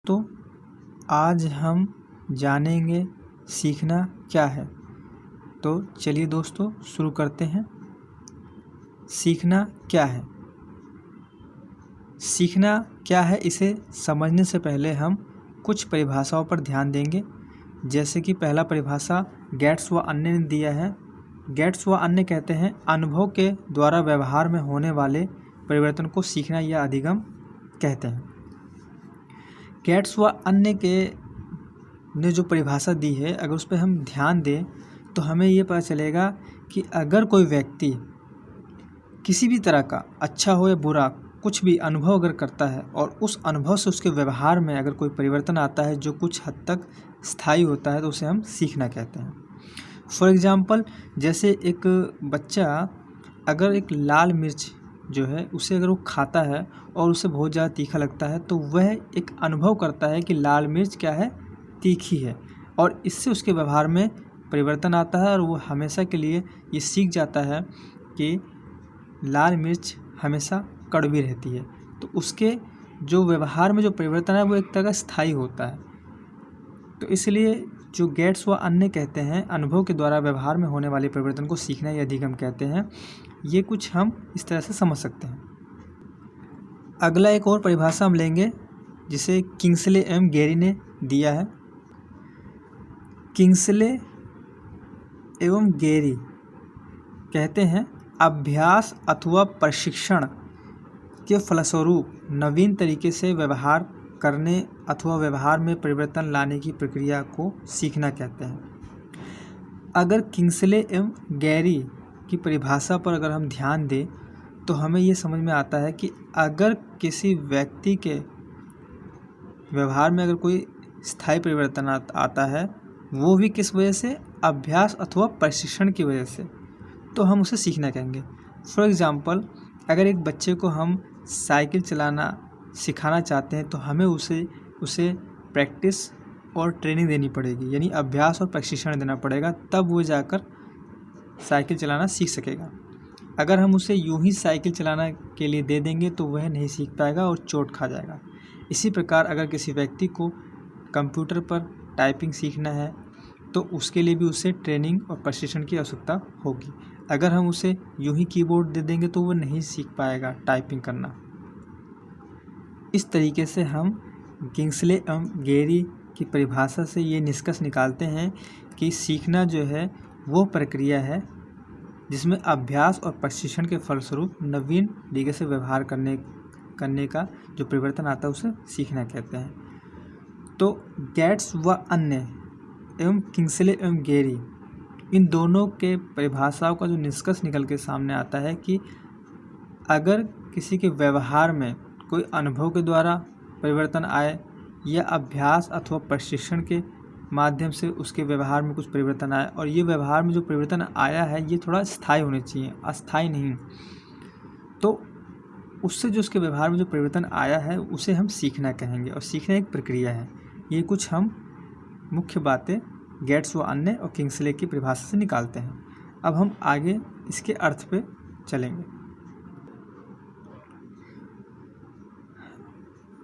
तो आज हम जानेंगे सीखना क्या है। तो चलिए दोस्तों शुरू करते हैं। सीखना क्या है? सीखना क्या है, इसे समझने से पहले हम कुछ परिभाषाओं पर ध्यान देंगे। जैसे कि पहला परिभाषा गेट्स व अन्य ने दिया है। गेट्स व अन्य कहते हैं अनुभव के द्वारा व्यवहार में होने वाले परिवर्तन को सीखना या अधिगम कहते हैं। गेट्स व अन्य के ने जो परिभाषा दी है, अगर उस पर हम ध्यान दें तो हमें ये पता चलेगा कि अगर कोई व्यक्ति किसी भी तरह का अच्छा हो या बुरा कुछ भी अनुभव अगर करता है और उस अनुभव से उसके व्यवहार में अगर कोई परिवर्तन आता है जो कुछ हद तक स्थायी होता है, तो उसे हम सीखना कहते हैं। फॉर एग्ज़ाम्पल, जैसे एक बच्चा अगर एक लाल मिर्च जो है उसे अगर वो खाता है और उसे बहुत ज़्यादा तीखा लगता है, तो वह एक अनुभव करता है कि लाल मिर्च क्या है, तीखी है, और इससे उसके व्यवहार में परिवर्तन आता है और वो हमेशा के लिए ये सीख जाता है कि लाल मिर्च हमेशा कड़वी रहती है। तो उसके जो व्यवहार में जो परिवर्तन है वो एक तरह का स्थायी होता है। तो इसलिए जो गेट्स व अन्य कहते हैं अनुभव के द्वारा व्यवहार में होने वाले परिवर्तन को सीखना या अधिगम कहते हैं। ये कुछ हम इस तरह से समझ सकते हैं। अगला एक और परिभाषा हम लेंगे जिसे किंग्सले एवं गेरी ने दिया है। किंग्सले एवं गेरी कहते हैं अभ्यास अथवा प्रशिक्षण के फलस्वरूप नवीन तरीके से व्यवहार करने अथवा व्यवहार में परिवर्तन लाने की प्रक्रिया को सीखना कहते हैं। अगर किंग्सले एवं गेरी की परिभाषा पर अगर हम ध्यान दें तो हमें ये समझ में आता है कि अगर किसी व्यक्ति के व्यवहार में अगर कोई स्थायी परिवर्तन आता है, वो भी किस वजह से, अभ्यास अथवा प्रशिक्षण की वजह से, तो हम उसे सीखना कहेंगे। फॉर एग्ज़ाम्पल, अगर एक बच्चे को हम साइकिल चलाना सिखाना चाहते हैं तो हमें उसे प्रैक्टिस और ट्रेनिंग देनी पड़ेगी, यानी अभ्यास और प्रशिक्षण देना पड़ेगा, तब वो जाकर साइकिल चलाना सीख सकेगा। अगर हम उसे यूं ही साइकिल चलाना के लिए दे देंगे तो वह नहीं सीख पाएगा और चोट खा जाएगा। इसी प्रकार अगर किसी व्यक्ति को कंप्यूटर पर टाइपिंग सीखना है तो उसके लिए भी उसे ट्रेनिंग और प्रशिक्षण की आवश्यकता होगी। अगर हम उसे यूं ही कीबोर्ड दे देंगे तो वो नहीं सीख पाएगा टाइपिंग करना। इस तरीके से हम किंग्सले एवं गेरी की परिभाषा से ये निष्कर्ष निकालते हैं कि सीखना जो है वो प्रक्रिया है जिसमें अभ्यास और प्रशिक्षण के फलस्वरूप नवीन तरीके से व्यवहार करने का जो परिवर्तन आता है उसे सीखना कहते हैं। तो गेट्स व अन्य एवं किंग्सले एवं गेरी, इन दोनों के परिभाषाओं का जो निष्कर्ष निकल के सामने आता है कि अगर किसी के व्यवहार में कोई अनुभव के द्वारा परिवर्तन आए या अभ्यास अथवा प्रशिक्षण के माध्यम से उसके व्यवहार में कुछ परिवर्तन आए, और ये व्यवहार में जो परिवर्तन आया है ये थोड़ा स्थायी होने चाहिए, अस्थायी नहीं, तो उससे जो उसके व्यवहार में जो परिवर्तन आया है उसे हम सीखना कहेंगे। और सीखना एक प्रक्रिया है। ये कुछ हम मुख्य बातें गेट्स व अन्य और किंग्सले की परिभाषा से निकालते हैं। अब हम आगे इसके अर्थ पे चलेंगे।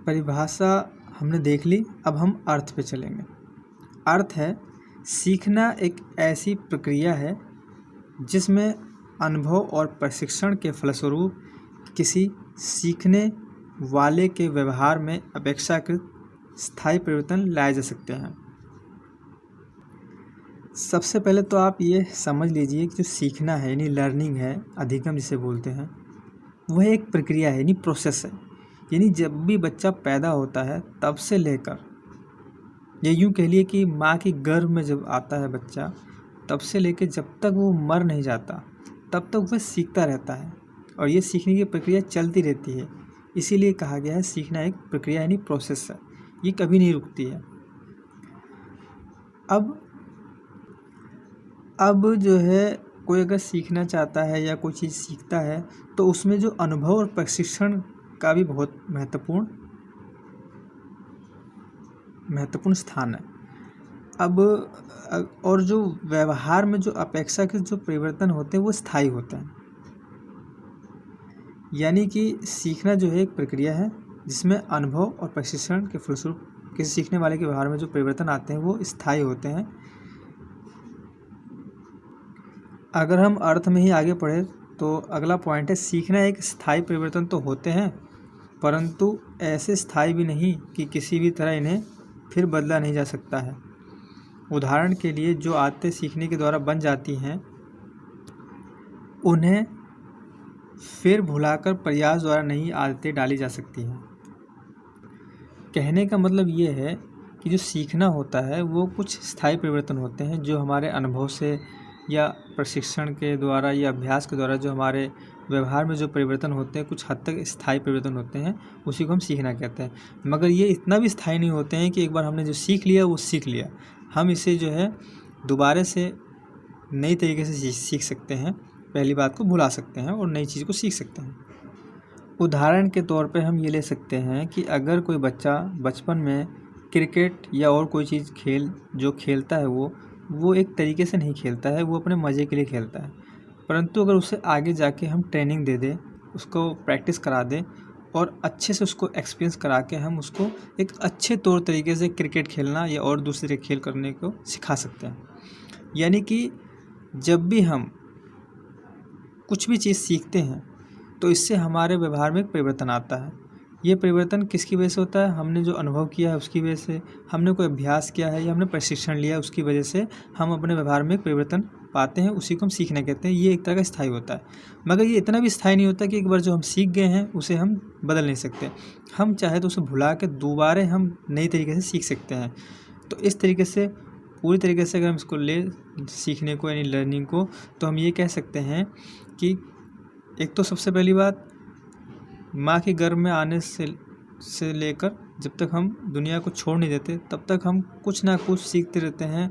परिभाषा हमने देख ली, अब हम अर्थ पे चलेंगे। अर्थ है सीखना एक ऐसी प्रक्रिया है जिसमें अनुभव और प्रशिक्षण के फलस्वरूप किसी सीखने वाले के व्यवहार में अपेक्षाकृत स्थायी परिवर्तन लाए जा सकते हैं। सबसे पहले तो आप ये समझ लीजिए कि जो सीखना है यानी लर्निंग है, अधिगम जिसे बोलते हैं, वह एक प्रक्रिया है यानी प्रोसेस है। यानी जब भी बच्चा पैदा होता है तब से लेकर, ये यूँ कह लिए कि माँ की गर्भ में जब आता है बच्चा, तब से लेकर जब तक वो मर नहीं जाता तब तक वह सीखता रहता है, और ये सीखने की प्रक्रिया चलती रहती है। इसीलिए कहा गया है सीखना एक प्रक्रिया यानी प्रोसेस है, ये कभी नहीं रुकती है। अब जो है कोई अगर सीखना चाहता है या कोई चीज़ सीखता है तो उसमें जो अनुभव और प्रशिक्षण का भी बहुत महत्वपूर्ण स्थान है। अब और जो व्यवहार में जो अपेक्षाकृत जो परिवर्तन होते हैं वो स्थायी होते हैं। यानी कि सीखना जो है एक प्रक्रिया है जिसमें अनुभव और प्रशिक्षण के फलस्वरूप किसी सीखने वाले के व्यवहार में जो परिवर्तन आते हैं वो स्थायी होते हैं। अगर हम अर्थ में ही आगे बढ़े तो अगला पॉइंट है, सीखना एक स्थायी परिवर्तन तो होते हैं, परंतु ऐसे स्थायी भी नहीं कि किसी भी तरह इन्हें फिर बदला नहीं जा सकता है। उदाहरण के लिए जो आदतें सीखने के द्वारा बन जाती हैं उन्हें फिर भुलाकर प्रयास द्वारा नई आदतें डाली जा सकती हैं। कहने का मतलब ये है कि जो सीखना होता है वो कुछ स्थायी परिवर्तन होते हैं जो हमारे अनुभव से या प्रशिक्षण के द्वारा या अभ्यास के द्वारा जो हमारे व्यवहार में जो परिवर्तन होते हैं कुछ हद तक स्थायी परिवर्तन होते हैं, उसी को हम सीखना कहते हैं। मगर ये इतना भी स्थायी नहीं होते हैं कि एक बार हमने जो सीख लिया वो सीख लिया, हम इसे जो है दोबारा से नई तरीके से सीख सकते हैं, पहली बात को भुला सकते हैं और नई चीज़ को सीख सकते हैं। उदाहरण के तौर पे हम ये ले सकते हैं कि अगर कोई बच्चा बचपन में क्रिकेट या और कोई चीज़ जो खेलता है वो एक तरीके से नहीं खेलता है, वो अपने मज़े के लिए खेलता है। परंतु अगर उसे आगे जाके हम ट्रेनिंग दे दें, उसको प्रैक्टिस करा दें और अच्छे से उसको एक्सपीरियंस करा के हम उसको एक अच्छे तौर तरीके से क्रिकेट खेलना या और दूसरे खेल करने को सिखा सकते हैं। यानी कि जब भी हम कुछ भी चीज़ सीखते हैं तो इससे हमारे व्यवहार में एक परिवर्तन आता है। ये परिवर्तन किसकी वजह से होता है? हमने जो अनुभव किया है उसकी वजह से, हमने कोई अभ्यास किया है या हमने प्रशिक्षण लिया है उसकी वजह से हम अपने व्यवहार में एक परिवर्तन पाते हैं, उसी को हम सीखना कहते हैं। ये एक तरह का स्थायी होता है, मगर ये इतना भी स्थायी नहीं होता कि एक बार जो हम सीख गए हैं उसे हम बदल नहीं सकते। हम चाहे तो उसे भुला के दोबारा हम नई तरीके से सीख सकते हैं। तो इस तरीके से पूरी तरीके से अगर हम इसको ले सीखने को यानी लर्निंग को, तो हम ये कह सकते हैं कि एक तो सबसे पहली बात, माँ के गर्भ में आने से लेकर जब तक हम दुनिया को छोड़ नहीं देते तब तक हम कुछ ना कुछ सीखते रहते हैं,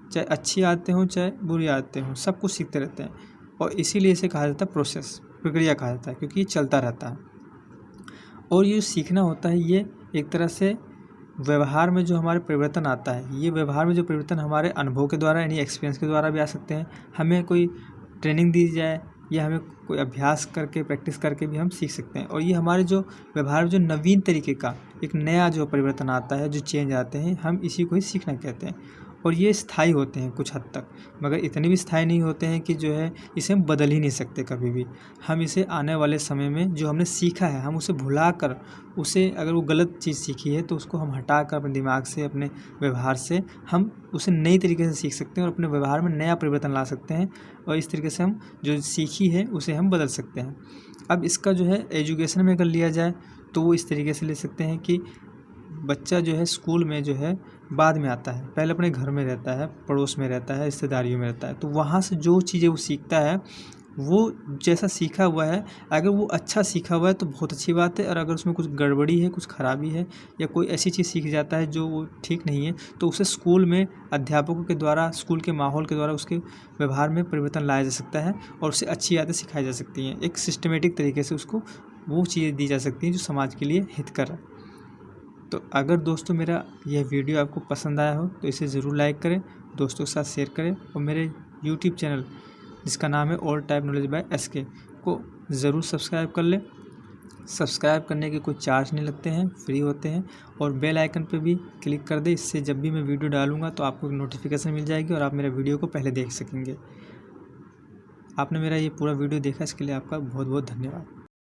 चाहे अच्छी आदतें हों चाहे बुरी आदतें हों, सब कुछ सीखते रहते हैं। और इसीलिए इसे कहा जाता है प्रोसेस, प्रक्रिया कहा जाता है, क्योंकि ये चलता रहता है। और ये सीखना होता है ये एक तरह से व्यवहार में जो हमारे परिवर्तन आता है, ये व्यवहार में जो परिवर्तन हमारे अनुभव के द्वारा यानी एक्सपीरियंस के द्वारा भी आ सकते हैं। हमें कोई ट्रेनिंग दी जाए या हमें कोई अभ्यास करके प्रैक्टिस करके भी हम सीख सकते हैं। और ये हमारे जो व्यवहार में जो नवीन तरीके का एक नया जो परिवर्तन आता है, जो चेंज आते हैं, हम इसी को ही सीखना कहते हैं। और ये स्थायी होते हैं कुछ हद तक, मगर इतने भी स्थायी नहीं होते हैं कि जो है इसे हम बदल ही नहीं सकते कभी भी। हम इसे आने वाले समय में जो हमने सीखा है हम उसे भुला कर, उसे अगर वो गलत चीज़ सीखी है तो उसको हम हटा कर अपने दिमाग से, अपने व्यवहार से हम उसे नई तरीके से सीख सकते हैं और अपने व्यवहार में नया परिवर्तन ला सकते हैं। और इस तरीके से हम जो सीखी है उसे हम बदल सकते हैं। अब इसका जो है एजुकेशन में अगर लिया जाए तो वो इस तरीके से ले सकते हैं कि बच्चा जो है स्कूल में जो है बाद में आता है, पहले अपने घर में रहता है, पड़ोस में रहता है, रिश्तेदारियों में रहता है, तो वहाँ से जो चीज़ें वो सीखता है वो जैसा सीखा हुआ है, अगर वो अच्छा सीखा हुआ है तो बहुत अच्छी बात है। और अगर उसमें कुछ गड़बड़ी है, कुछ खराबी है या कोई ऐसी चीज़ सीख जाता है जो वो ठीक नहीं है, तो उसे स्कूल में अध्यापकों के द्वारा, स्कूल के माहौल के द्वारा उसके व्यवहार में परिवर्तन लाया जा सकता है और उसे अच्छी आदतें सिखाई जा सकती हैं। एक सिस्टमेटिक तरीके से उसको वो चीज़ें दी जा सकती हैं जो समाज के लिए हितकर है। तो अगर दोस्तों मेरा यह वीडियो आपको पसंद आया हो तो इसे ज़रूर लाइक करें, दोस्तों के साथ शेयर करें और मेरे यूट्यूब चैनल जिसका नाम है all type knowledge by SK को ज़रूर सब्सक्राइब कर लें। सब्सक्राइब करने के कोई चार्ज नहीं लगते हैं, फ्री होते हैं। और बेल आइकन पर भी क्लिक कर दें, इससे जब भी मैं वीडियो डालूँगा तो आपको नोटिफिकेशन मिल जाएगी और आप मेरा वीडियो को पहले देख सकेंगे। आपने मेरा ये पूरा वीडियो देखा, इसके लिए आपका बहुत बहुत धन्यवाद।